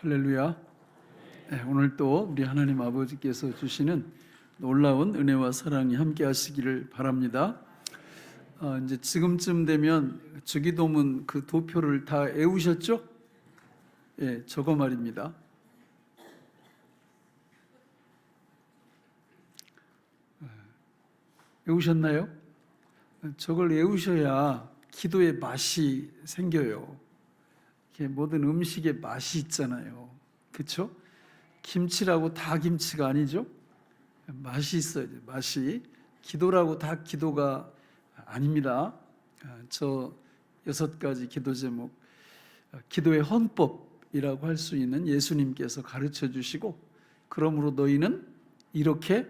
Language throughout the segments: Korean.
할렐루야. 네, 오늘 또 우리 하나님 아버지께서 주시는 놀라운 은혜와 사랑이 함께 하시기를 바랍니다. 이제 지금쯤 되면 주기도문 그 도표를 다 외우셨죠? 예, 저거 말입니다. 외우셨나요? 저걸 외우셔야 기도의 맛이 생겨요. 모든 음식에 맛이 있잖아요. 그렇죠? 김치라고 다 김치가 아니죠? 맛이 있어야 돼요. 맛이. 기도라고 다 기도가 아닙니다. 저 6가지 기도 제목, 기도의 헌법이라고 할 수 있는 예수님께서 가르쳐 주시고, 그러므로 너희는 이렇게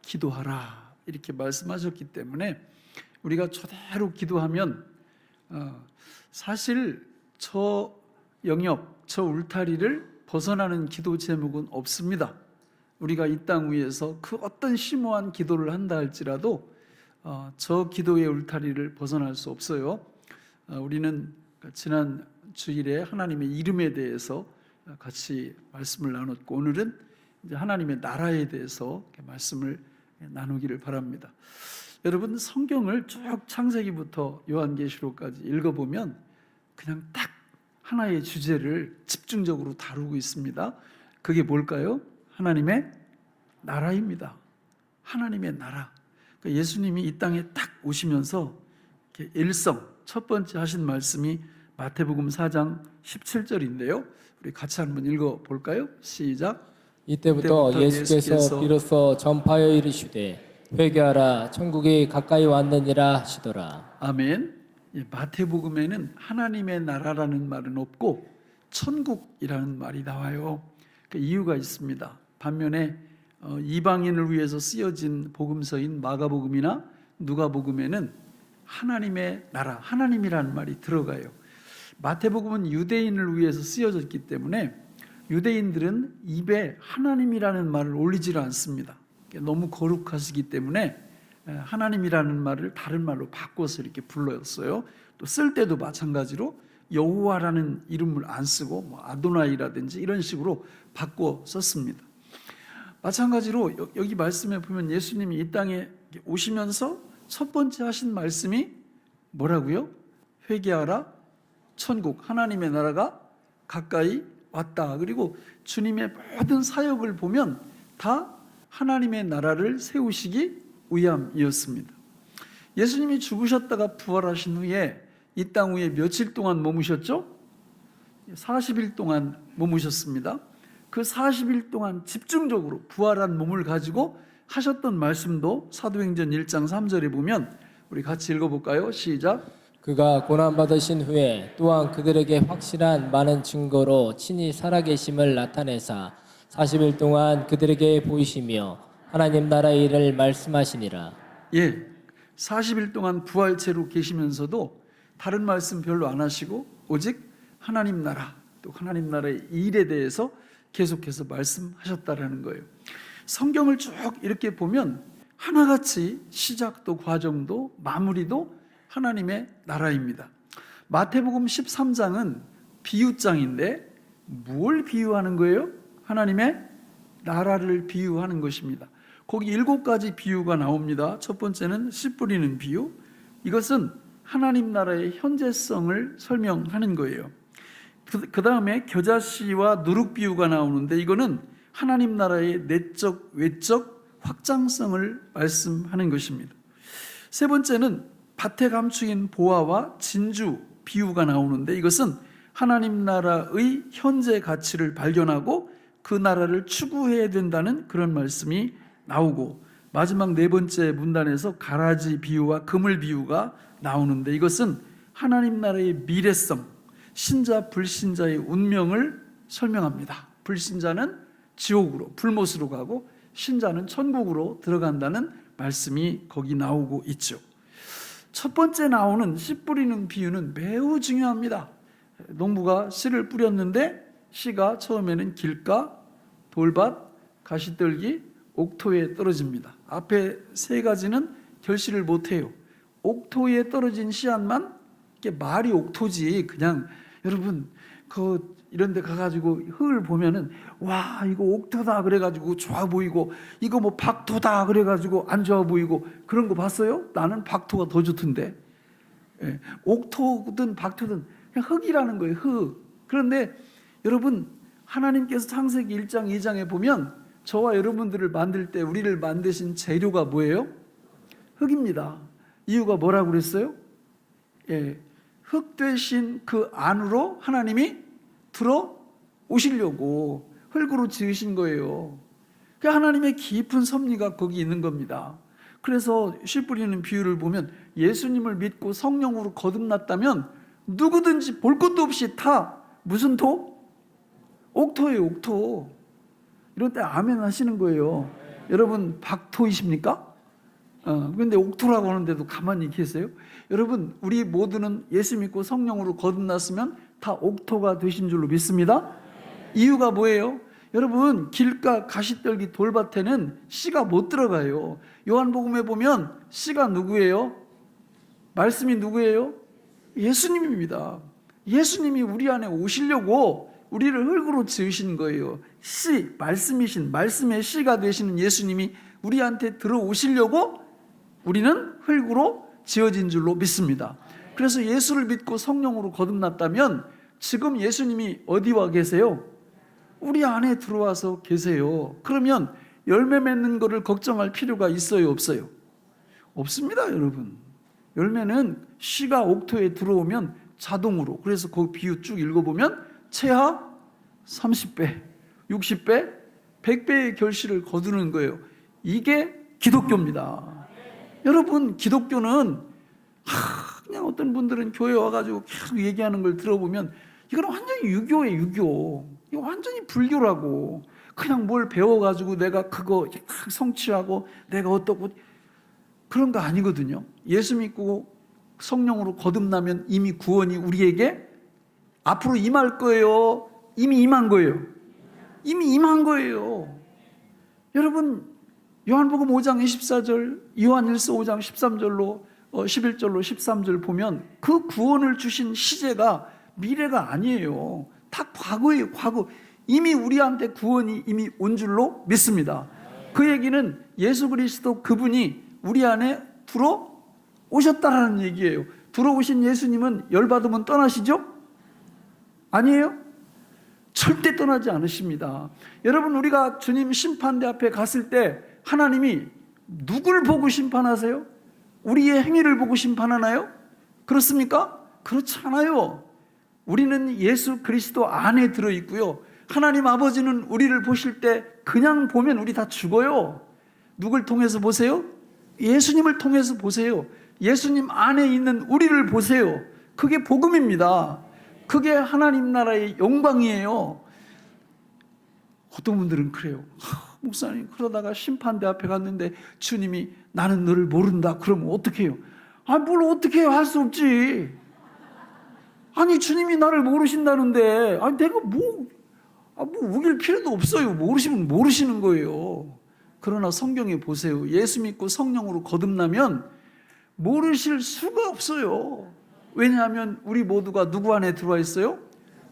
기도하라 이렇게 말씀하셨기 때문에 우리가 저대로 기도하면 사실 저 영역, 저 울타리를 벗어나는 기도 제목은 없습니다. 우리가 이 땅 위에서 그 어떤 심오한 기도를 한다 할지라도 저 기도의 울타리를 벗어날 수 없어요. 우리는 지난 주일에 하나님의 이름에 대해서 같이 말씀을 나눴고, 오늘은 이제 하나님의 나라에 대해서 말씀을 나누기를 바랍니다. 여러분, 성경을 쭉 창세기부터 요한계시록까지 읽어보면 그냥 딱 하나의 주제를 집중적으로 다루고 있습니다. 그게 뭘까요? 하나님의 나라입니다. 하나님의 나라. 그러니까 예수님이 이 땅에 딱 오시면서 일성 첫 번째 하신 말씀이 마태복음 4장 17절인데요. 우리 같이 한번 읽어볼까요? 시작. 이때부터 예수께서 비로소 전파하여 이르시되 회개하라 천국이 가까이 왔느니라 하시더라. 아멘. 마태복음에는 하나님의 나라라는 말은 없고 천국이라는 말이 나와요. 그 이유가 있습니다. 반면에 이방인을 위해서 쓰여진 복음서인 마가복음이나 누가복음에는 하나님의 나라, 하나님이라는 말이 들어가요. 마태복음은 유대인을 위해서 쓰여졌기 때문에 유대인들은 입에 하나님이라는 말을 올리지를 않습니다. 너무 거룩하시기 때문에 하나님이라는 말을 다른 말로 바꿔서 이렇게 불렀어요. 또 쓸 때도 마찬가지로 여호와라는 이름을 안 쓰고 뭐 아도나이라든지 이런 식으로 바꿔 썼습니다. 마찬가지로 여기 말씀에 보면 예수님이 이 땅에 오시면서 첫 번째 하신 말씀이 뭐라고요? 회개하라, 천국, 하나님의 나라가 가까이 왔다. 그리고 주님의 모든 사역을 보면 다 하나님의 나라를 세우시기 위함이었습니다. 예수님이 죽으셨다가 부활하신 후에 이 땅 위에 며칠 동안 머무셨죠? 40일 동안 머무셨습니다. 그 40일 동안 집중적으로 부활한 몸을 가지고 하셨던 말씀도 사도행전 1장 3절에 보면 우리 같이 읽어볼까요? 시작. 그가 고난받으신 후에 또한 그들에게 확실한 많은 증거로 친히 살아계심을 나타내사 40일 동안 그들에게 보이시며 하나님 나라의 일을 말씀하시니라. 예, 40일 동안 부활체로 계시면서도 다른 말씀 별로 안 하시고 오직 하나님 나라, 또 하나님 나라의 일에 대해서 계속해서 말씀하셨다라는 거예요. 성경을 쭉 이렇게 보면 하나같이 시작도 과정도 마무리도 하나님의 나라입니다. 마태복음 13장은 비유장인데 뭘 비유하는 거예요? 하나님의 나라를 비유하는 것입니다. 거기 7가지 비유가 나옵니다. 첫 번째는 씨 뿌리는 비유. 이것은 하나님 나라의 현재성을 설명하는 거예요. 그 다음에 겨자씨와 누룩 비유가 나오는데 이거는 하나님 나라의 내적, 외적 확장성을 말씀하는 것입니다. 세 번째는 밭에 감추인 보화와 진주 비유가 나오는데 이것은 하나님 나라의 현재 가치를 발견하고 그 나라를 추구해야 된다는 그런 말씀이 나오고, 마지막 4번째 문단에서 가라지 비유와 그물 비유가 나오는데 이것은 하나님 나라의 미래성, 신자 불신자의 운명을 설명합니다. 불신자는 지옥으로 불못으로 가고 신자는 천국으로 들어간다는 말씀이 거기 나오고 있죠. 첫 번째 나오는 씨 뿌리는 비유는 매우 중요합니다. 농부가 씨를 뿌렸는데 씨가 처음에는 길가, 돌밭, 가시떨기, 옥토에 떨어집니다. 앞에 3가지는 결실을 못해요. 옥토에 떨어진 씨앗만, 이게 말이 옥토지, 그냥 여러분 그 이런 데 가가지고 흙을 보면은 와 이거 옥토다 그래가지고 좋아 보이고 이거 뭐 박토다 그래가지고 안 좋아 보이고 그런 거 봤어요? 나는 박토가 더 좋던데. 예, 옥토든 박토든 그냥 흙이라는 거예요. 흙. 그런데 여러분 하나님께서 창세기 1장 2장에 보면 저와 여러분들을 만들 때 우리를 만드신 재료가 뭐예요? 흙입니다. 이유가 뭐라고 그랬어요? 예, 흙 되신 그 안으로 하나님이 들어오시려고 흙으로 지으신 거예요. 그 하나님의 깊은 섭리가 거기 있는 겁니다. 그래서 씨 뿌리는 비유를 보면 예수님을 믿고 성령으로 거듭났다면 누구든지 볼 것도 없이 다 무슨 토? 옥토예요, 옥토. 이럴 때 아멘 하시는 거예요. 여러분 박토이십니까? 근데 옥토라고 하는데도 가만히 계세요? 여러분 우리 모두는 예수 믿고 성령으로 거듭났으면 다 옥토가 되신 줄로 믿습니다. 이유가 뭐예요? 여러분 길가 가시떨기 돌밭에는 씨가 못 들어가요. 요한복음에 보면 씨가 누구예요? 말씀이 누구예요? 예수님입니다. 예수님이 우리 안에 오시려고 우리를 흙으로 지으신 거예요. 씨, 말씀이신 말씀의 씨가 되시는 예수님이 우리한테 들어오시려고 우리는 흙으로 지어진 줄로 믿습니다. 그래서 예수를 믿고 성령으로 거듭났다면 지금 예수님이 어디와 계세요? 우리 안에 들어와서 계세요. 그러면 열매 맺는 것을 걱정할 필요가 있어요, 없어요? 없습니다, 여러분. 열매는 씨가 옥토에 들어오면 자동으로, 그래서 그 비유 쭉 읽어보면 채하 30배, 60배, 100배의 결실을 거두는 거예요. 이게 기독교입니다. 여러분 기독교는 그냥 어떤 분들은 교회 와가지고 계속 얘기하는 걸 들어보면 이건 완전히 유교예요, 유교. 이거 완전히 불교라고. 그냥 뭘 배워가지고 내가 그거 성취하고 내가 어떻고 그런 거 아니거든요. 예수 믿고 성령으로 거듭나면 이미 구원이 우리에게 앞으로 임할 거예요? 이미 임한 거예요? 이미 임한 거예요. 여러분 요한복음 5장 24절, 요한일서 5장 13절로 11절로 13절 보면 그 구원을 주신 시제가 미래가 아니에요. 다 과거예요, 과거. 이미 우리한테 구원이 이미 온 줄로 믿습니다. 그 얘기는 예수 그리스도 그분이 우리 안에 들어오셨다라는 얘기예요. 들어오신 예수님은 열받으면 떠나시죠? 아니에요? 절대 떠나지 않으십니다. 여러분 우리가 주님 심판대 앞에 갔을 때 하나님이 누굴 보고 심판하세요? 우리의 행위를 보고 심판하나요? 그렇습니까? 그렇지 않아요. 우리는 예수 그리스도 안에 들어있고요. 하나님 아버지는 우리를 보실 때 그냥 보면 우리 다 죽어요. 누굴 통해서 보세요? 예수님을 통해서 보세요. 예수님 안에 있는 우리를 보세요. 그게 복음입니다. 그게 하나님 나라의 영광이에요. 어떤 분들은 그래요. 목사님 그러다가 심판대 앞에 갔는데 주님이 나는 너를 모른다 그러면 어떻게 해요? 뭘 어떻게 해요? 할 수 없지. 아니 주님이 나를 모르신다는데 내가 뭐 우길 필요도 없어요. 모르시면 모르시는 거예요. 그러나 성경에 보세요. 예수 믿고 성령으로 거듭나면 모르실 수가 없어요. 왜냐하면 우리 모두가 누구 안에 들어와 있어요?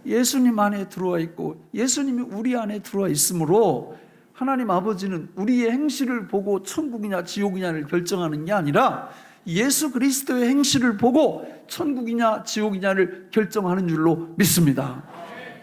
예수님 안에 들어와 있고 예수님이 우리 안에 들어와 있으므로 하나님 아버지는 우리의 행실을 보고 천국이냐 지옥이냐를 결정하는 게 아니라 예수 그리스도의 행실을 보고 천국이냐 지옥이냐를 결정하는 줄로 믿습니다.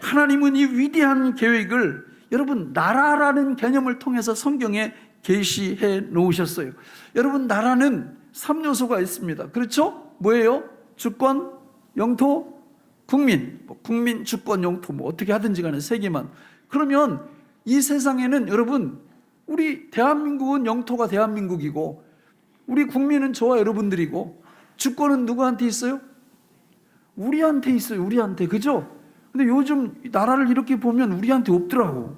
하나님은 이 위대한 계획을 여러분 나라라는 개념을 통해서 성경에 계시해 놓으셨어요. 여러분 나라는 3요소가 있습니다. 그렇죠? 뭐예요? 주권, 영토, 국민. 국민, 주권, 영토 어떻게 하든지 간에 세 개만. 그러면 이 세상에는 여러분 우리 대한민국은 영토가 대한민국이고 우리 국민은 저와 여러분들이고 주권은 누구한테 있어요? 우리한테 있어요. 우리한테. 그죠? 근데 요즘 나라를 이렇게 보면 우리한테 없더라고.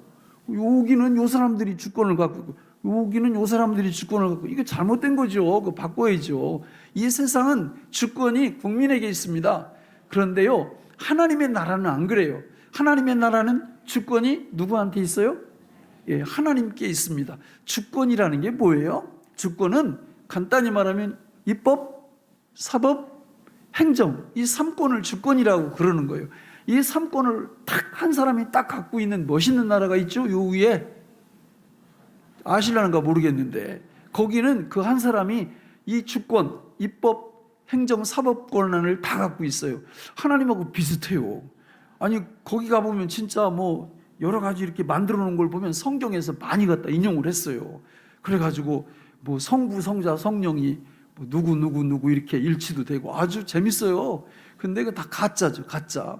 여기는 요 사람들이 주권을 갖고 있고 여기는 요 사람들이 주권을 갖고 이게 잘못된 거죠. 그거 바꿔야죠. 이 세상은 주권이 국민에게 있습니다. 그런데요 하나님의 나라는 안 그래요. 하나님의 나라는 주권이 누구한테 있어요? 예, 하나님께 있습니다. 주권이라는 게 뭐예요? 주권은 간단히 말하면 입법, 사법, 행정 이 3권을 주권이라고 그러는 거예요. 이 3권을 딱 한 사람이 딱 갖고 있는 멋있는 나라가 있죠. 요 위에 아실라는가 모르겠는데 거기는 그 한 사람이 이 주권, 입법, 행정, 사법 권한을 다 갖고 있어요. 하나님하고 비슷해요. 아니 거기 가보면 진짜 뭐 여러 가지 이렇게 만들어 놓은 걸 보면 성경에서 많이 갖다 인용을 했어요. 그래가지고 뭐 성부, 성자, 성령이 뭐 누구 이렇게 일치도 되고 아주 재밌어요. 근데 이거 다 가짜죠, 가짜.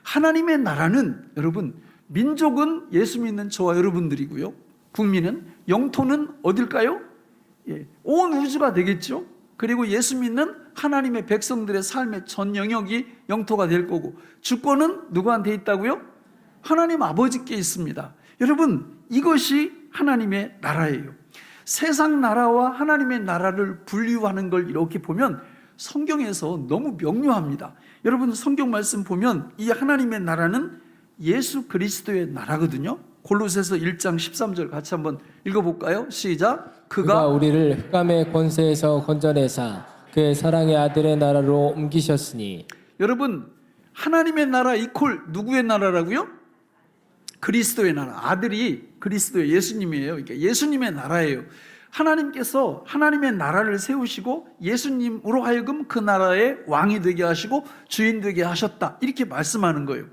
하나님의 나라는 여러분, 민족은 예수 믿는 저와 여러분들이고요. 국민은, 영토는 어딜까요? 예, 온 우주가 되겠죠. 그리고 예수 믿는 하나님의 백성들의 삶의 전 영역이 영토가 될 거고, 주권은 누구한테 있다고요? 하나님 아버지께 있습니다. 여러분, 이것이 하나님의 나라예요. 세상 나라와 하나님의 나라를 분류하는 걸 이렇게 보면 성경에서 너무 명료합니다. 여러분 성경 말씀 보면 이 하나님의 나라는 예수 그리스도의 나라거든요. 골로새서 1장 13절 같이 한번 읽어볼까요? 시작. 그가 우리를 흑암의 권세에서 건져내사 그의 사랑의 아들의 나라로 옮기셨으니. 여러분 하나님의 나라 이퀄 누구의 나라라고요? 그리스도의 나라. 아들이 그리스도의 예수님이에요. 그러니까 예수님의 나라예요. 하나님께서 하나님의 나라를 세우시고 예수님으로 하여금 그 나라의 왕이 되게 하시고 주인 되게 하셨다. 이렇게 말씀하는 거예요.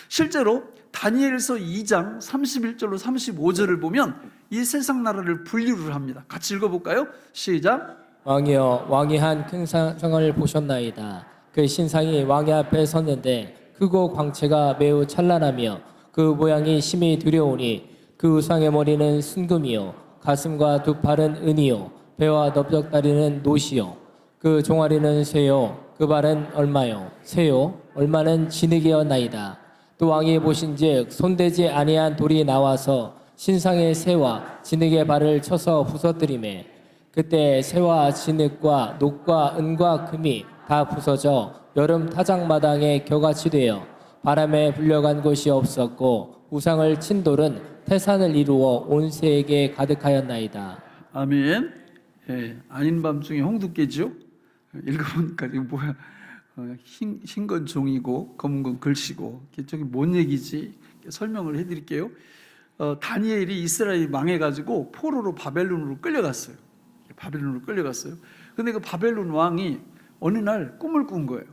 실제로 다니엘서 2장 31절로 35절을 보면 이 세상 나라를 분류를 합니다. 같이 읽어볼까요? 시작. 왕이여, 왕이 한 큰 상을 보셨나이다. 그 신상이 왕의 앞에 섰는데 크고 광채가 매우 찬란하며 그 모양이 심히 두려우니 그 우상의 머리는 순금이요 가슴과 두 팔은 은이요 배와 넓적다리는 노시요 그 종아리는 쇠요 그 발은 얼마요 쇠요 얼마는 진흙이었나이다. 또 왕이 보신즉 손대지 아니한 돌이 나와서 신상의 쇠와 진흙의 발을 쳐서 부서뜨리매 그때 쇠와 진흙과 녹과 은과 금이 다 부서져 여름 타작마당에 겨같이 되어 바람에 불려간 곳이 없었고 우상을 친 돌은 태산을 이루어 온 세계에 가득하였나이다. 아멘. 예, 아닌 밤중에 홍두깨죠. 읽어보니까 이거 뭐야? 흰 건 종이고 검은 건 글씨고 저기 뭔 얘기지? 설명을 해드릴게요. 다니엘이 이스라엘이 망해가지고 포로로 바벨론으로 끌려갔어요. 바벨론으로 끌려갔어요. 근데 그 바벨론 왕이 어느 날 꿈을 꾼 거예요.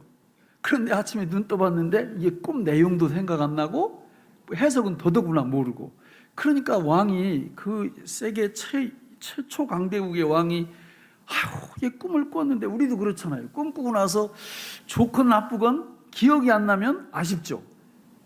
그런데 아침에 눈 떠봤는데 이게 꿈 내용도 생각 안 나고 해석은 더더구나 모르고, 그러니까 왕이 그 세계 최초 강대국의 왕이 아유 얘 꿈을 꿨는데 우리도 그렇잖아요. 꿈꾸고 나서 좋건 나쁘건 기억이 안 나면 아쉽죠.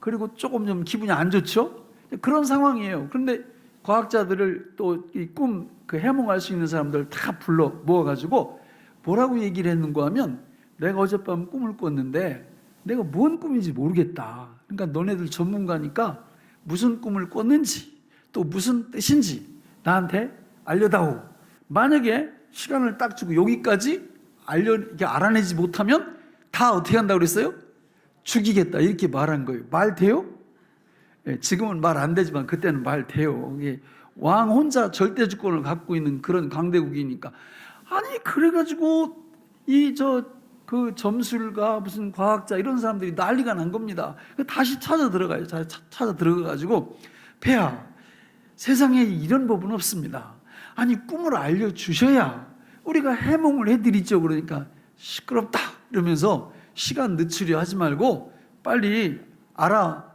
그리고 조금 좀 기분이 안 좋죠. 그런 상황이에요. 그런데 과학자들을 또 이 꿈 그 해몽할 수 있는 사람들 다 불러 모아가지고 뭐라고 얘기를 했는가 하면, 내가 어젯밤 꿈을 꿨는데 내가 뭔 꿈인지 모르겠다. 그러니까 너네들 전문가니까 무슨 꿈을 꿨는지 또 무슨 뜻인지 나한테 알려다오. 만약에 시간을 딱 주고 여기까지 알아내지 못하면 다 어떻게 한다고 그랬어요? 죽이겠다. 이렇게 말한 거예요. 말 돼요? 예, 지금은 말 안 되지만 그때는 말 돼요. 왕 혼자 절대 주권을 갖고 있는 그런 강대국이니까. 아니 그래가지고 그 점술가 무슨 과학자 이런 사람들이 난리가 난 겁니다. 다시 찾아 들어가요. 찾아 들어가가지고 폐하, 세상에 이런 법은 없습니다. 아니 꿈을 알려주셔야 우리가 해몽을 해드리죠. 그러니까 시끄럽다 이러면서 시간 늦추려 하지 말고 빨리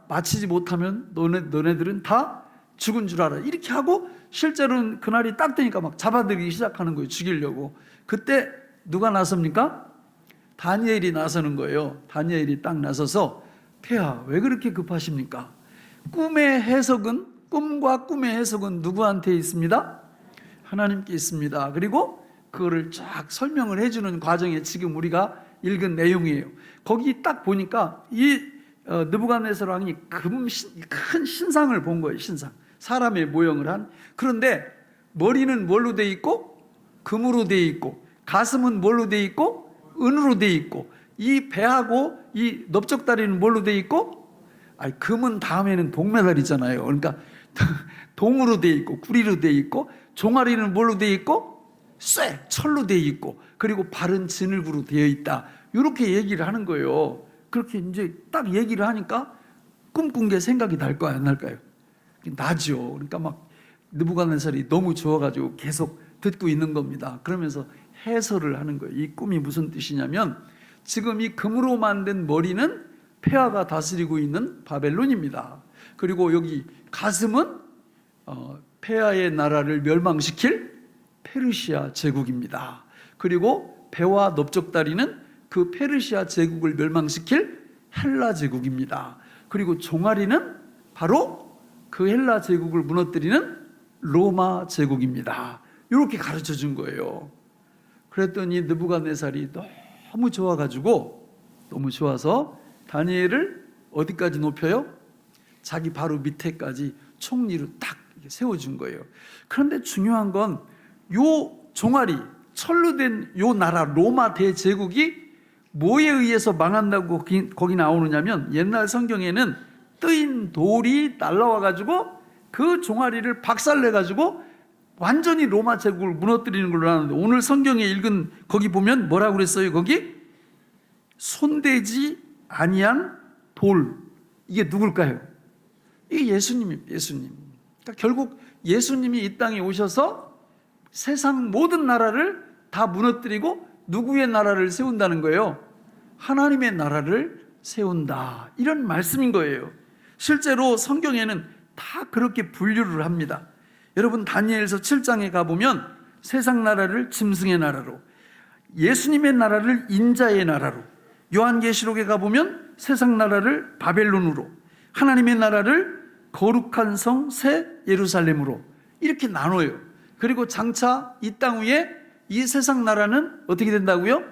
마치지 못하면 너네들은 다 죽은 줄 알아. 이렇게 하고 실제로는 그날이 딱 되니까 막 잡아들이기 시작하는 거예요. 죽이려고. 그때 누가 나섭니까? 다니엘이 나서는 거예요. 다니엘이 딱 나서서 폐하 왜 그렇게 급하십니까? 꿈과 꿈의 해석은 누구한테 있습니다? 하나님께 있습니다. 그리고 그거를 쫙 설명을 해주는 과정에 지금 우리가 읽은 내용이에요. 거기 딱 보니까 이 느부갓네살 왕이 큰 신상을 본 거예요. 신상. 사람의 모형을 한. 그런데 머리는 뭘로 돼 있고 금으로 돼 있고, 가슴은 뭘로 돼 있고 은으로 돼 있고, 이 배하고 이 넓적다리는 뭘로 돼 있고, 금은 다음에는 동메달이잖아요. 그러니까 동으로 돼 있고 구리로 돼 있고, 종아리는 뭘로 돼 있고 철로 돼 있고, 그리고 발은 진흙으로 되어 있다. 이렇게 얘기를 하는 거예요. 그렇게 이제 딱 얘기를 하니까 꿈꾼 게 생각이 날까요, 안 날까요? 나죠. 그러니까 막 느부갓네살이 너무 좋아가지고 계속 듣고 있는 겁니다. 그러면서 해설을 하는 거예요. 이 꿈이 무슨 뜻이냐면 지금 이 금으로 만든 머리는 폐하가 다스리고 있는 바벨론입니다. 그리고 여기 가슴은 폐하의 나라를 멸망시킬 페르시아 제국입니다. 그리고 배와 넓적다리는 그 페르시아 제국을 멸망시킬 헬라 제국입니다. 그리고 종아리는 바로 그 헬라 제국을 무너뜨리는 로마 제국입니다. 이렇게 가르쳐 준 거예요. 그랬더니 느부갓네살이 너무 좋아가지고 너무 좋아서 다니엘을 어디까지 높여요? 자기 바로 밑에까지 총리로 딱 세워준 거예요. 그런데 중요한 건 요 종아리 철로 된 요 나라 로마 대제국이 뭐에 의해서 망한다고 거기 나오느냐면 옛날 성경에는 뜨인 돌이 날라와가지고 그 종아리를 박살내가지고 완전히 로마 제국을 무너뜨리는 걸로 나오는데 오늘 성경에 읽은 거기 보면 뭐라고 그랬어요? 거기 손대지 아니한 돌. 이게 누굴까요? 이게 예수님입니다. 예수님. 그러니까 결국 예수님이 이 땅에 오셔서 세상 모든 나라를 다 무너뜨리고 누구의 나라를 세운다는 거예요? 하나님의 나라를 세운다. 이런 말씀인 거예요. 실제로 성경에는 다 그렇게 분류를 합니다. 여러분 다니엘서 7장에 가보면 세상 나라를 짐승의 나라로, 예수님의 나라를 인자의 나라로, 요한계시록에 가보면 세상 나라를 바벨론으로, 하나님의 나라를 거룩한 성 새 예루살렘으로 이렇게 나눠요. 그리고 장차 이 땅 위에 이 세상 나라는 어떻게 된다고요?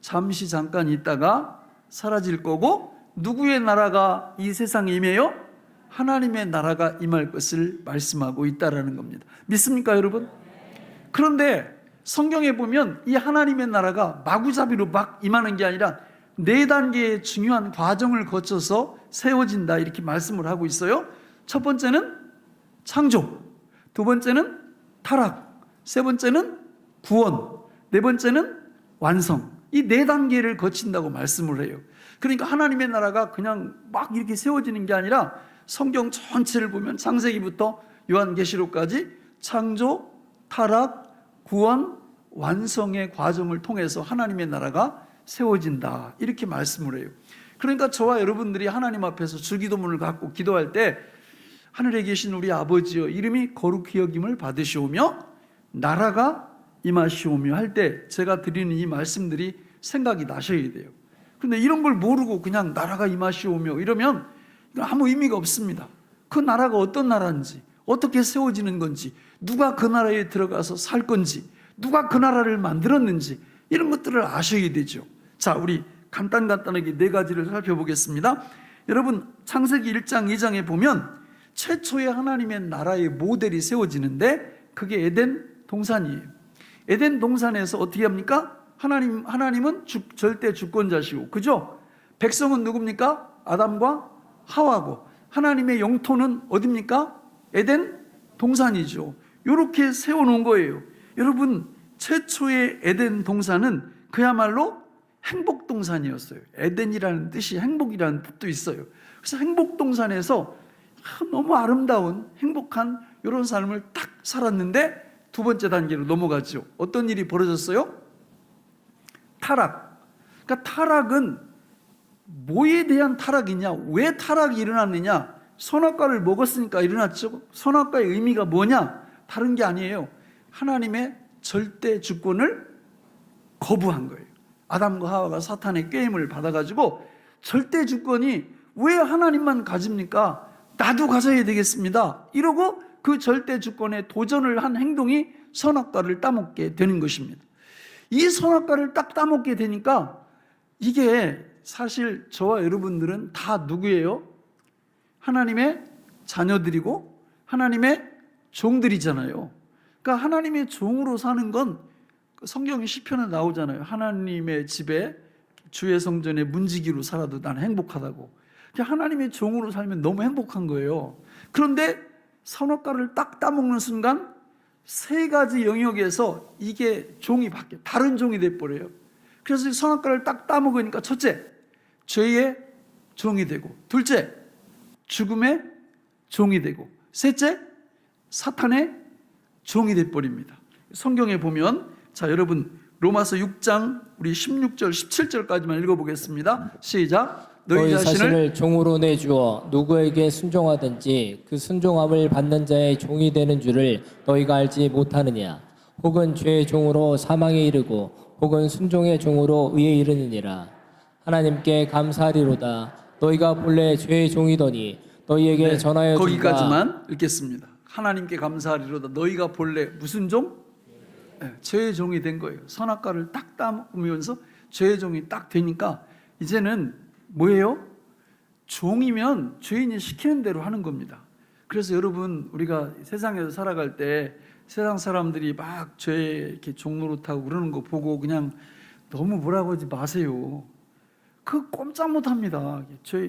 잠시 잠깐 있다가 사라질 거고 누구의 나라가 이 세상에 임해요? 하나님의 나라가 임할 것을 말씀하고 있다라는 겁니다. 믿습니까, 여러분? 그런데 성경에 보면 이 하나님의 나라가 마구잡이로 막 임하는 게 아니라 4단계의 중요한 과정을 거쳐서 세워진다 이렇게 말씀을 하고 있어요. 첫 번째는 창조, 두 번째는 타락, 세 번째는 구원, 네 번째는 완성. 이 4단계를 거친다고 말씀을 해요. 그러니까 하나님의 나라가 그냥 막 이렇게 세워지는 게 아니라 성경 전체를 보면 창세기부터 요한계시록까지 창조, 타락, 구원, 완성의 과정을 통해서 하나님의 나라가 세워진다 이렇게 말씀을 해요. 그러니까 저와 여러분들이 하나님 앞에서 주기도문을 갖고 기도할 때 하늘에 계신 우리 아버지여 이름이 거룩히 여김을 받으시오며 나라가 임하시오며 할 때 제가 드리는 이 말씀들이 생각이 나셔야 돼요. 그런데 이런 걸 모르고 그냥 나라가 임하시오며 이러면 아무 의미가 없습니다. 그 나라가 어떤 나라인지, 어떻게 세워지는 건지, 누가 그 나라에 들어가서 살 건지, 누가 그 나라를 만들었는지 이런 것들을 아셔야 되죠. 자, 우리 간단하게 4가지를 살펴보겠습니다. 여러분 창세기 1장 2장에 보면 최초의 하나님의 나라의 모델이 세워지는데 그게 에덴 동산이에요. 에덴 동산에서 어떻게 합니까? 하나님은 절대 주권자시고, 그죠? 백성은 누굽니까? 아담과 하와고, 하나님의 영토는 어딥니까? 에덴 동산이죠. 이렇게 세워놓은 거예요. 여러분 최초의 에덴 동산은 그야말로 행복 동산이었어요. 에덴이라는 뜻이 행복이라는 뜻도 있어요. 그래서 행복 동산에서 너무 아름다운 행복한 이런 삶을 딱 살았는데 두 번째 단계로 넘어가죠. 어떤 일이 벌어졌어요? 타락. 그러니까 타락은 뭐에 대한 타락이냐? 왜 타락이 일어났느냐? 선악과를 먹었으니까 일어났죠. 선악과의 의미가 뭐냐? 다른 게 아니에요. 하나님의 절대 주권을 거부한 거예요. 아담과 하와가 사탄의 꾀임을 받아가지고 절대 주권이 왜 하나님만 가집니까? 나도 가져야 되겠습니다. 이러고 그 절대 주권에 도전을 한 행동이 선악과를 따먹게 되는 것입니다. 이 선악과를 딱 따먹게 되니까 이게 사실 저와 여러분들은 다 누구예요? 하나님의 자녀들이고 하나님의 종들이잖아요. 그러니까 하나님의 종으로 사는 건 성경의 시편에 나오잖아요. 하나님의 집에 주의 성전에 문지기로 살아도 나는 행복하다고. 하나님의 종으로 살면 너무 행복한 거예요. 그런데 선악과를 딱 따먹는 순간 3가지 영역에서 이게 종이 바뀌어요. 다른 종이 돼버려요. 그래서 선악과를 딱 따먹으니까 첫째, 죄의 종이 되고, 둘째, 죽음의 종이 되고, 셋째, 사탄의 종이 돼버립니다. 성경에 보면, 자, 여러분 로마서 6장 우리 16절 17절까지만 읽어보겠습니다. 시작. 너희 자신을 종으로 내주어 누구에게 순종하든지 그 순종함을 받는 자의 종이 되는 줄을 너희가 알지 못하느냐. 혹은 죄의 종으로 사망에 이르고 혹은 순종의 종으로 의에 이르느니라. 하나님께 감사하리로다. 너희가 본래 죄의 종이더니 너희에게 전하여 준바. 거기까지만 읽겠습니다. 하나님께 감사하리로다. 너희가 본래 무슨 종? 죄의 종이 된 거예요. 선악과를 딱 따먹으면서 죄의 종이 딱 되니까 이제는 뭐예요? 종이면 죄인이 시키는 대로 하는 겁니다. 그래서 여러분, 우리가 세상에서 살아갈 때 세상 사람들이 막 죄에 이렇게 종 노릇하고 그러는 거 보고 그냥 너무 뭐라고 하지 마세요. 그거 꼼짝 못 합니다.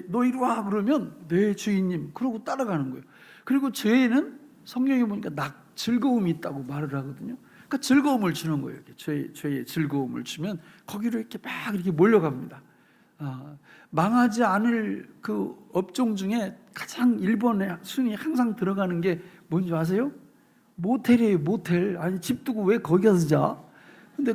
너 이리 와 그러면 네 주인님 그러고 따라가는 거예요. 그리고 죄에는 성경에 보니까 즐거움이 있다고 말을 하거든요. 그러니까 즐거움을 주는 거예요. 죄의 즐거움을 주면 거기로 이렇게 막 이렇게 몰려갑니다. 망하지 않을 그 업종 중에 가장 1번에 순위 항상 들어가는 게 뭔지 아세요? 모텔이에요. 모텔. 아니 집 두고 왜 거기 가서 자? 근데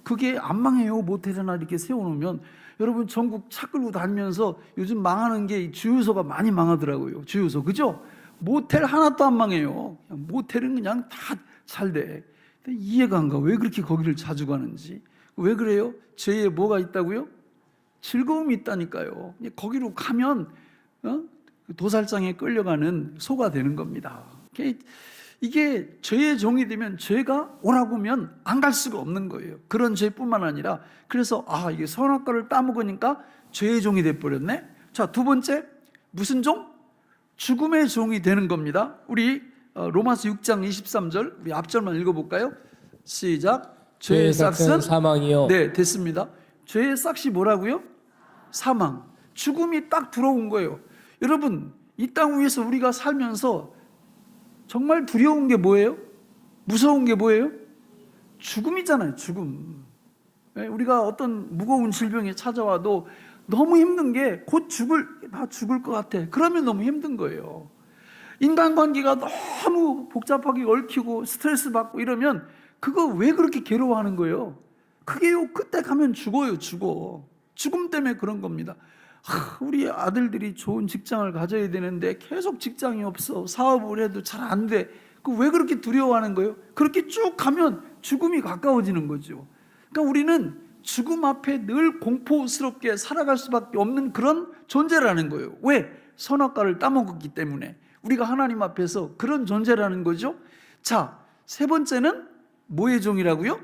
그게 안 망해요. 모텔이나 이렇게 세워놓으면. 여러분 전국 차 끌고 다니면서 요즘 망하는 게 주유소가 많이 망하더라고요. 주유소, 그죠? 모텔 하나도 안 망해요. 모텔은 그냥 다 잘 돼. 근데 이해가 안 가. 왜 그렇게 거기를 자주 가는지. 왜 그래요? 죄에 뭐가 있다고요? 즐거움이 있다니까요. 거기로 가면 도살장에 끌려가는 소가 되는 겁니다. 이게 죄의 종이 되면 죄가 오라고 하면 안 갈 수가 없는 거예요. 그런 죄뿐만 아니라, 그래서 이게 선악과를 따먹으니까 죄의 종이 돼버렸네. 자, 두 번째, 무슨 종? 죽음의 종이 되는 겁니다. 우리 로마서 6장 23절 우리 앞절만 읽어볼까요? 시작. 죄의 삭은 사망이요. 네, 됐습니다. 죄의 삭이 뭐라고요? 사망. 죽음이 딱 들어온 거예요. 여러분, 이 땅 위에서 우리가 살면서 정말 두려운 게 뭐예요? 무서운 게 뭐예요? 죽음이잖아요. 죽음. 우리가 어떤 무거운 질병이 찾아와도 너무 힘든 게 곧 나 죽을 것 같아. 그러면 너무 힘든 거예요. 인간관계가 너무 복잡하게 얽히고 스트레스 받고 이러면 그거 왜 그렇게 괴로워하는 거예요? 그게요, 그때 가면 죽어요. 죽음 때문에 그런 겁니다. 우리 아들들이 좋은 직장을 가져야 되는데 계속 직장이 없어. 사업을 해도 잘 안 돼. 왜 그렇게 두려워하는 거예요? 그렇게 쭉 가면 죽음이 가까워지는 거죠. 그러니까 우리는 죽음 앞에 늘 공포스럽게 살아갈 수밖에 없는 그런 존재라는 거예요. 왜? 선악과를 따먹었기 때문에. 우리가 하나님 앞에서 그런 존재라는 거죠. 자, 세 번째는 뭐의 종이라고요?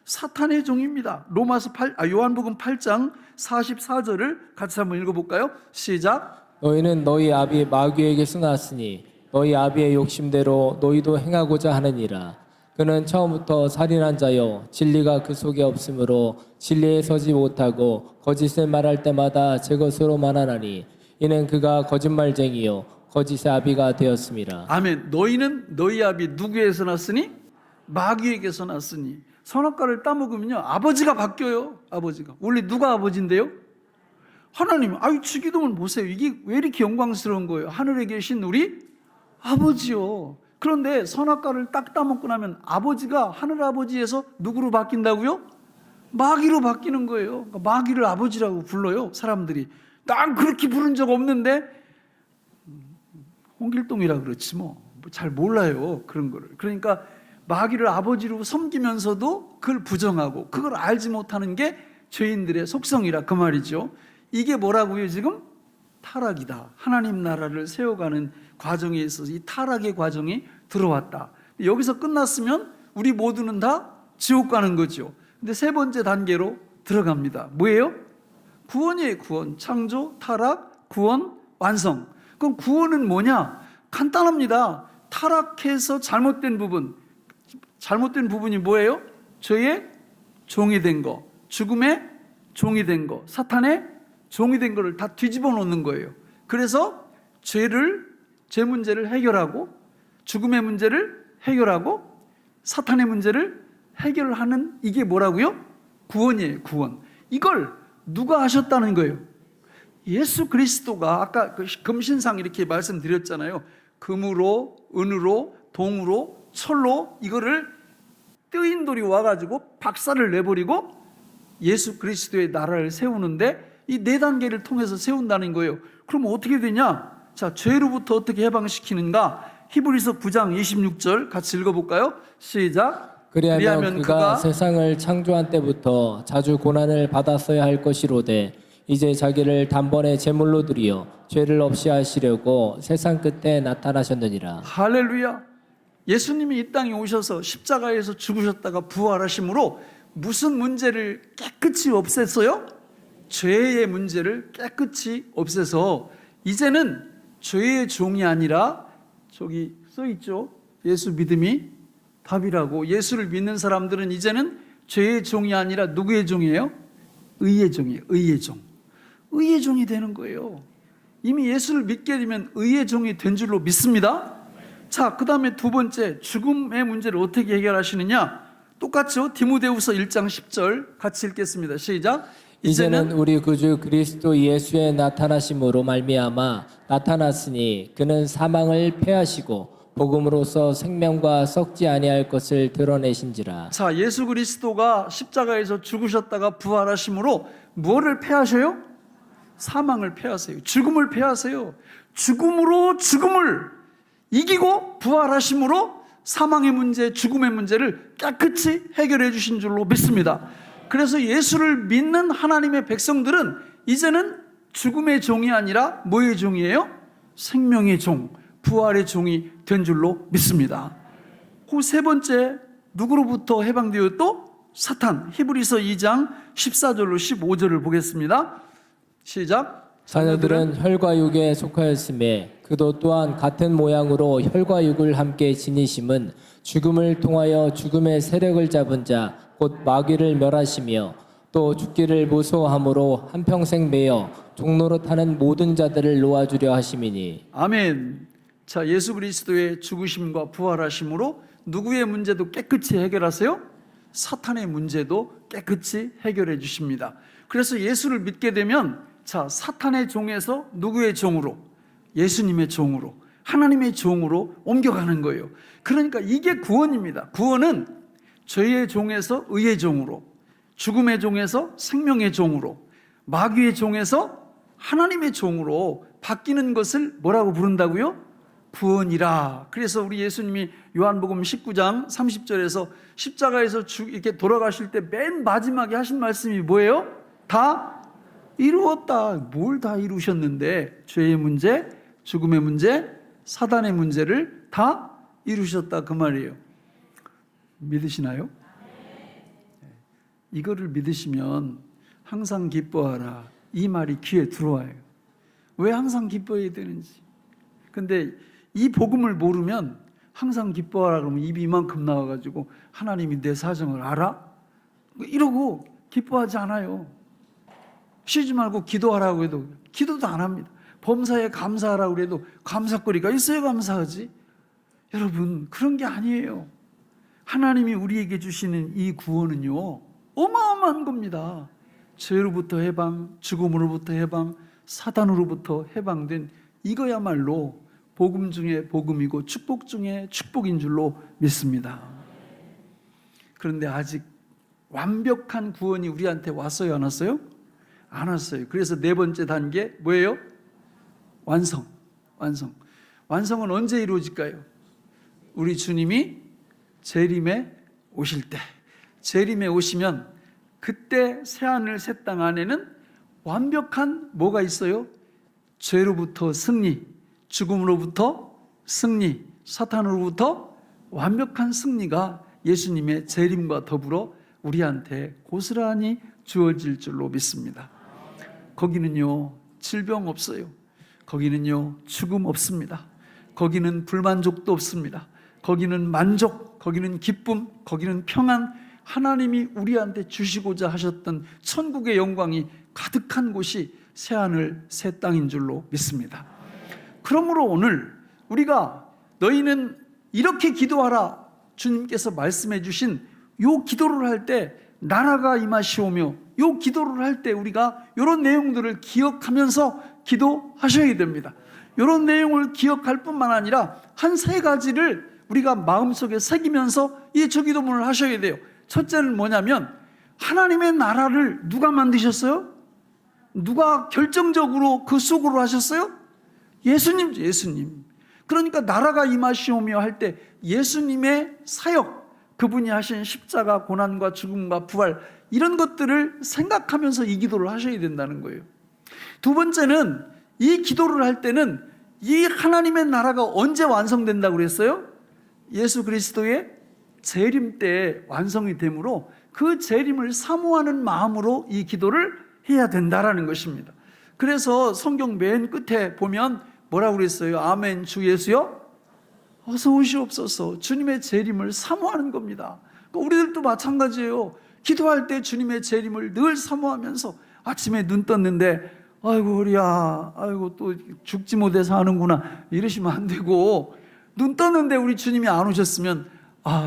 사탄의 종입니다. 요한복음 8장 44절을 같이 한번 읽어볼까요? 시작. 너희는 너희 아비 마귀에게 승하였으니 너희 아비의 욕심대로 너희도 행하고자 하느니라. 그는 처음부터 살인한 자요 진리가 그 속에 없으므로 진리에 서지 못하고 거짓을 말할 때마다 제 것으로 말하나니 이는 그가 거짓말쟁이요 거짓의 아비가 되었습니다. 아멘. 너희는 너희 아비 누구에서 났으니? 마귀에게서 났으니. 선악과를 따먹으면요 아버지가 바뀌어요. 아버지가. 원래 누가 아버지인데요? 하나님. 주기도문 보세요. 이게 왜 이렇게 영광스러운 거예요? 하늘에 계신 우리 아버지요. 그런데 선악과를 딱 따먹고 나면 아버지가 하늘 아버지에서 누구로 바뀐다고요? 마귀로 바뀌는 거예요. 그러니까 마귀를 아버지라고 불러요. 사람들이. 난 그렇게 부른 적 없는데 홍길동이라 그렇지 뭐 잘 몰라요 그런 거를. 그러니까 마귀를 아버지로 섬기면서도 그걸 부정하고 그걸 알지 못하는 게 죄인들의 속성이라 그 말이죠. 이게 뭐라고요? 지금 타락이다. 하나님 나라를 세워가는 과정에 있어서 이 타락의 과정이 들어왔다. 여기서 끝났으면 우리 모두는 다 지옥 가는 거죠. 근데 세 번째 단계로 들어갑니다. 뭐예요? 구원이에요. 구원. 창조, 타락, 구원, 완성. 그럼 구원은 뭐냐? 간단합니다. 타락해서 잘못된 부분이 뭐예요? 죄의 종이 된 거, 죽음의 종이 된 거, 사탄의 종이 된 거를 다 뒤집어 놓는 거예요. 그래서 죄 문제를 해결하고 죽음의 문제를 해결하고 사탄의 문제를 해결하는 이게 뭐라고요? 구원이에요. 구원. 이걸 누가 하셨다는 거예요? 예수 그리스도가 아까 그 금신상 이렇게 말씀드렸잖아요. 금으로, 은으로, 동으로, 철로 이거를 뜨인 돌이 와가지고 박살을 내버리고 예수 그리스도의 나라를 세우는데 이 네 단계를 통해서 세운다는 거예요. 그럼 어떻게 되냐? 자, 죄로부터 어떻게 해방시키는가? 히브리서 9장 26절 같이 읽어볼까요? 시작. 그리하면 그가 세상을 창조한 때부터 자주 고난을 받았어야 할 것이로되 이제 자기를 단번에 제물로 드리어 죄를 없이 하시려고 세상 끝에 나타나셨느니라. 할렐루야. 예수님이 이 땅에 오셔서 십자가에서 죽으셨다가 부활하심으로 무슨 문제를 깨끗이 없앴어요? 죄의 문제를 깨끗이 없애서 이제는 죄의 종이 아니라 저기 써있죠. 예수 믿음이 답이라고. 예수를 믿는 사람들은 이제는 죄의 종이 아니라 누구의 종이에요? 의의 종이에요. 의의 종. 의의 종이 되는 거예요. 이미 예수를 믿게 되면 의의 종이 된 줄로 믿습니다. 자, 그 다음에 두 번째, 죽음의 문제를 어떻게 해결하시느냐? 똑같죠? 디모데후서 1장 10절 같이 읽겠습니다. 시작. 이제는 우리 구주 그리스도 예수의 나타나심으로 말미암아 나타났으니 그는 사망을 패하시고 복음으로써 생명과 썩지 아니할 것을 드러내신지라. 자, 예수 그리스도가 십자가에서 죽으셨다가 부활하심으로 무엇을 패하셔요? 사망을 패하세요. 죽음을 패하세요. 죽음으로 죽음을 이기고 부활하심으로 사망의 문제, 죽음의 문제를 깨끗이 해결해 주신 줄로 믿습니다. 그래서 예수를 믿는 하나님의 백성들은 이제는 죽음의 종이 아니라 뭐의 종이에요? 생명의 종, 부활의 종이 된 줄로 믿습니다. 그 세 번째, 누구로부터 해방되었도? 사탄. 히브리서 2장 14절로 15절을 보겠습니다. 시작. 자녀들은 혈과 육에 속하였음에 그도 또한 같은 모양으로 혈과 육을 함께 지니심은 죽음을 통하여 죽음의 세력을 잡은 자 곧 마귀를 멸하시며 또 죽기를 무서워함으로 한평생 매여 종로로 타는 모든 자들을 놓아주려 하심이니. 아멘. 자, 예수 그리스도의 죽으심과 부활하심으로 누구의 문제도 깨끗이 해결하세요? 사탄의 문제도 깨끗이 해결해 주십니다. 그래서 예수를 믿게 되면 자, 사탄의 종에서 누구의 종으로? 예수님의 종으로, 하나님의 종으로 옮겨가는 거예요. 그러니까 이게 구원입니다. 구원은 죄의 종에서 의의 종으로, 죽음의 종에서 생명의 종으로, 마귀의 종에서 하나님의 종으로 바뀌는 것을 뭐라고 부른다고요? 구원이라. 그래서 우리 예수님이 요한복음 19장 30절에서 십자가에서 이렇게 돌아가실 때 맨 마지막에 하신 말씀이 뭐예요? 다 이루었다. 뭘 다 이루셨는데? 죄의 문제, 죽음의 문제, 사단의 문제를 다 이루셨다 그 말이에요. 믿으시나요? 이거를 믿으시면 항상 기뻐하라 이 말이 귀에 들어와요. 왜 항상 기뻐해야 되는지. 근데 이 복음을 모르면 항상 기뻐하라 그러면 입이 이만큼 나와가지고 하나님이 내 사정을 알아? 이러고 기뻐하지 않아요. 쉬지 말고 기도하라고 해도 기도도 안 합니다. 범사에 감사하라고 해도 감사거리가 있어야 감사하지. 여러분, 그런 게 아니에요. 하나님이 우리에게 주시는 이 구원은요, 어마어마한 겁니다. 죄로부터 해방, 죽음으로부터 해방, 사단으로부터 해방된 이거야말로 복음 중에 복음이고 축복 중에 축복인 줄로 믿습니다. 그런데 아직 완벽한 구원이 우리한테 왔어요, 안 왔어요? 안 왔어요. 그래서 네 번째 단계 뭐예요? 완성. 완성은 언제 이루어질까요? 우리 주님이 재림에 오실 때. 재림에 오시면 그때 새하늘 새 땅 안에는 완벽한 뭐가 있어요? 죄로부터 승리, 죽음으로부터 승리, 사탄으로부터 완벽한 승리가 예수님의 재림과 더불어 우리한테 고스란히 주어질 줄로 믿습니다. 거기는요, 질병 없어요. 거기는요, 죽음 없습니다. 거기는 불만족도 없습니다. 거기는 만족, 거기는 기쁨, 거기는 평안, 하나님이 우리한테 주시고자 하셨던 천국의 영광이 가득한 곳이 새하늘 새 땅인 줄로 믿습니다. 그러므로 오늘 우리가 너희는 이렇게 기도하라 주님께서 말씀해 주신 요 기도를 할 때 나라가 임하시오며 요 기도를 할 때 우리가 이런 내용들을 기억하면서 기도하셔야 됩니다. 이런 내용을 기억할 뿐만 아니라 한 세 가지를 우리가 마음속에 새기면서 이 주기도문을 하셔야 돼요. 첫째는 뭐냐면 하나님의 나라를 누가 만드셨어요? 누가 결정적으로 그 속으로 하셨어요? 예수님. 그러니까 나라가 임하시오며 할 때 예수님의 사역, 그분이 하신 십자가 고난과 죽음과 부활, 이런 것들을 생각하면서 이 기도를 하셔야 된다는 거예요. 두 번째는 이 기도를 할 때는 이 하나님의 나라가 언제 완성된다고 그랬어요? 예수 그리스도의 재림 때 완성이 되므로 그 재림을 사모하는 마음으로 이 기도를 해야 된다라는 것입니다. 그래서 성경 맨 끝에 보면 뭐라고 그랬어요? 아멘, 주 예수여 어서 오시옵소서. 주님의 재림을 사모하는 겁니다. 우리들도 마찬가지예요. 기도할 때 주님의 재림을 늘 사모하면서 아침에 눈 떴는데 아이고 우리야, 아이고 또 죽지 못해서 하는구나, 이러시면 안 되고, 눈 떴는데 우리 주님이 안 오셨으면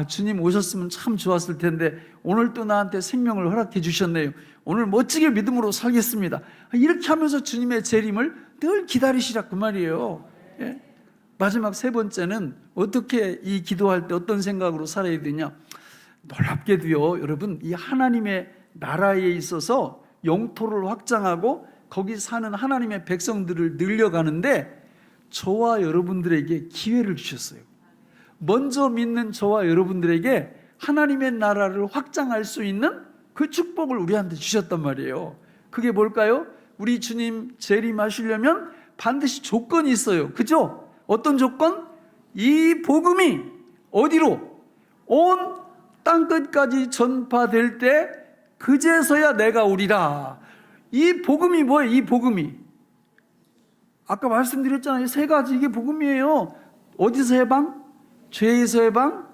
주님 오셨으면 참 좋았을 텐데 오늘 또 나한테 생명을 허락해 주셨네요. 오늘 멋지게 믿음으로 살겠습니다. 이렇게 하면서 주님의 재림을 늘 기다리시라 그 말이에요. 예? 마지막 세 번째는 어떻게 이 기도할 때 어떤 생각으로 살아야 되냐? 놀랍게도요, 여러분, 이 하나님의 나라에 있어서 영토를 확장하고 거기 사는 하나님의 백성들을 늘려가는데 저와 여러분들에게 기회를 주셨어요. 먼저 믿는 저와 여러분들에게 하나님의 나라를 확장할 수 있는 그 축복을 우리한테 주셨단 말이에요. 그게 뭘까요? 우리 주님 재림하시려면 반드시 조건이 있어요. 그죠? 어떤 조건? 이 복음이 어디로? 온 땅끝까지 전파될 때 그제서야 내가 오리라. 이 복음이 뭐예요? 이 복음이 아까 말씀드렸잖아요. 세 가지, 이게 복음이에요. 어디서 해방? 죄에서 해방,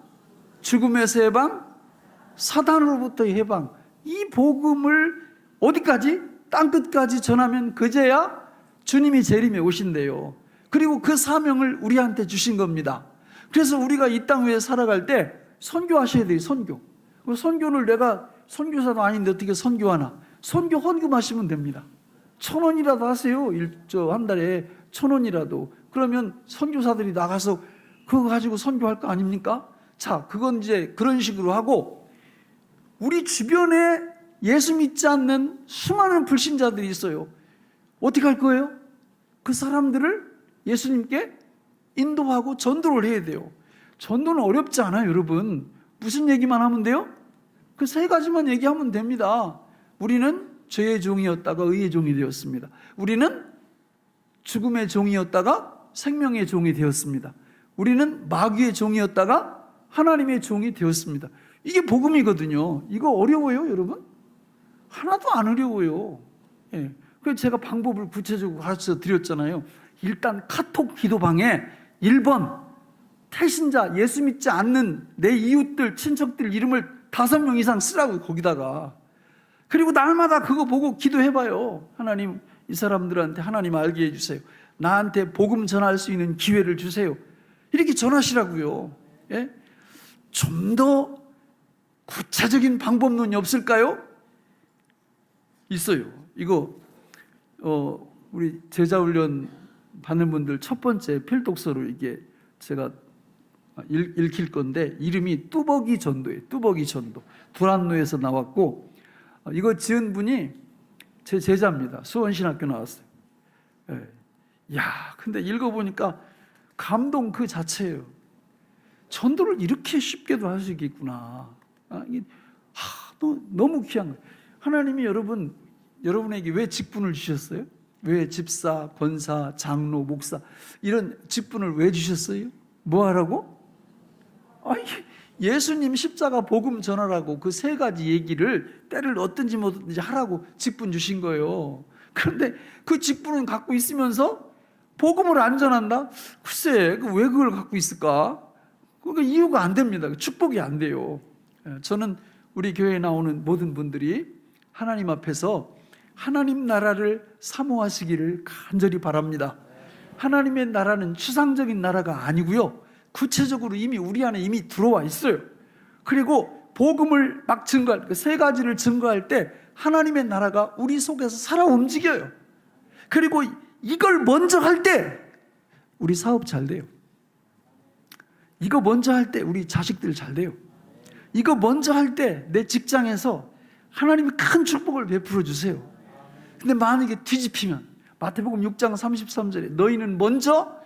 죽음에서 해방, 사단으로부터의 해방. 이 복음을 어디까지? 땅끝까지 전하면 그제야 주님이 재림에 오신대요. 그리고 그 사명을 우리한테 주신 겁니다. 그래서 우리가 이 땅 위에 살아갈 때 선교하셔야 돼요. 선교를 내가 선교사도 아닌데 어떻게 선교하나? 선교 헌금하시면 됩니다. 1,000원이라도 하세요. 한 달에 1,000원이라도. 그러면 선교사들이 나가서 그거 가지고 선교할 거 아닙니까? 자, 그건 이제 그런 식으로 하고, 우리 주변에 예수 믿지 않는 수많은 불신자들이 있어요. 어떻게 할 거예요? 그 사람들을 예수님께 인도하고 전도를 해야 돼요. 전도는 어렵지 않아요, 여러분. 무슨 얘기만 하면 돼요? 그 세 가지만 얘기하면 됩니다. 우리는 죄의 종이었다가 의의 종이 되었습니다. 우리는 죽음의 종이었다가 생명의 종이 되었습니다. 우리는 마귀의 종이었다가 하나님의 종이 되었습니다. 이게 복음이거든요. 이거 어려워요, 여러분? 하나도 안 어려워요. 예. 그래서 제가 방법을 구체적으로 가르쳐 드렸잖아요. 일단 카톡 기도방에 1번 태신자, 예수 믿지 않는 내 이웃들, 친척들 이름을 5명 이상 쓰라고, 거기다가. 그리고 날마다 그거 보고 기도해봐요. 하나님, 이 사람들한테 하나님 알게 해주세요. 나한테 복음 전할 수 있는 기회를 주세요. 이렇게 전하시라고요. 예? 좀 더 구체적인 방법론이 없을까요? 있어요. 이거 우리 제자훈련 받는 분들 첫 번째 필독서로 이게 제가 읽힐 건데, 이름이 뚜벅이 전도예요. 뚜벅이 전도. 두란노에서 나왔고, 이거 지은 분이 제 제자입니다. 수원신학교 나왔어요. 예. 야, 근데 읽어보니까 감동 그 자체예요. 전도를 이렇게 쉽게도 할 수 있겠구나. 너무 귀한 거예요. 하나님이 여러분에게 왜 직분을 주셨어요? 왜 집사, 권사, 장로, 목사 이런 직분을 왜 주셨어요? 뭐 하라고? 예수님 십자가 복음 전하라고 그 세 가지 얘기를 때를 얻든지 뭐든지 하라고 직분 주신 거예요. 그런데 그 직분을 갖고 있으면서 복음을 안 전한다? 글쎄, 왜 그걸 갖고 있을까? 그게 이유가 안 됩니다. 축복이 안 돼요. 저는 우리 교회에 나오는 모든 분들이 하나님 앞에서 하나님 나라를 사모하시기를 간절히 바랍니다. 하나님의 나라는 추상적인 나라가 아니고요, 구체적으로 이미 우리 안에 이미 들어와 있어요. 그리고 복음을 막 증거할, 그 세 가지를 증거할 때 하나님의 나라가 우리 속에서 살아 움직여요. 그리고 이걸 먼저 할 때 우리 사업 잘 돼요. 이거 먼저 할 때 우리 자식들 잘 돼요. 이거 먼저 할 때 내 직장에서 하나님이 큰 축복을 베풀어 주세요. 근데 만약에 뒤집히면 마태복음 6장 33절에 너희는 먼저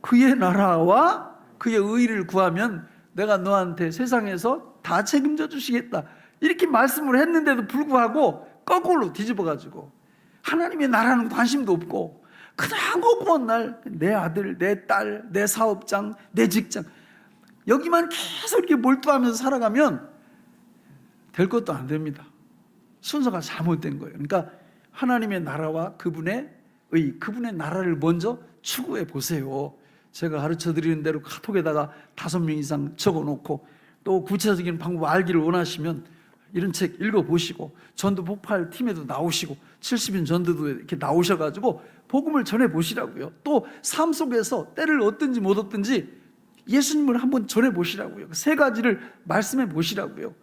그의 나라와 그의 의를 구하면 내가 너한테 세상에서 다 책임져 주시겠다, 이렇게 말씀을 했는데도 불구하고 거꾸로 뒤집어가지고 하나님의 나라는 관심도 없고 그냥 고구먼 날 내 아들, 내 딸, 내 사업장, 내 직장 여기만 계속 이렇게 몰두하면서 살아가면 될 것도 안 됩니다. 순서가 잘못된 거예요. 그러니까 하나님의 나라와 그분의 나라를 먼저 추구해 보세요. 제가 가르쳐 드리는 대로 카톡에다가 5명 이상 적어놓고, 또 구체적인 방법 알기를 원하시면 이런 책 읽어보시고, 전도 폭발 팀에도 나오시고 70인 전도도 이렇게 나오셔가지고 복음을 전해보시라고요. 또 삶 속에서 때를 얻든지 못 얻든지 예수님을 한번 전해보시라고요. 3가지를 말씀해 보시라고요.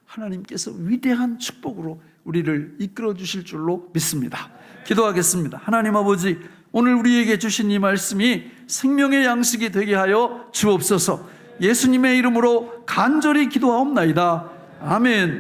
하나님께서 위대한 축복으로 우리를 이끌어 주실 줄로 믿습니다. 기도하겠습니다. 하나님 아버지, 오늘 우리에게 주신 이 말씀이 생명의 양식이 되게 하여 주옵소서. 예수님의 이름으로 간절히 기도하옵나이다. 아멘.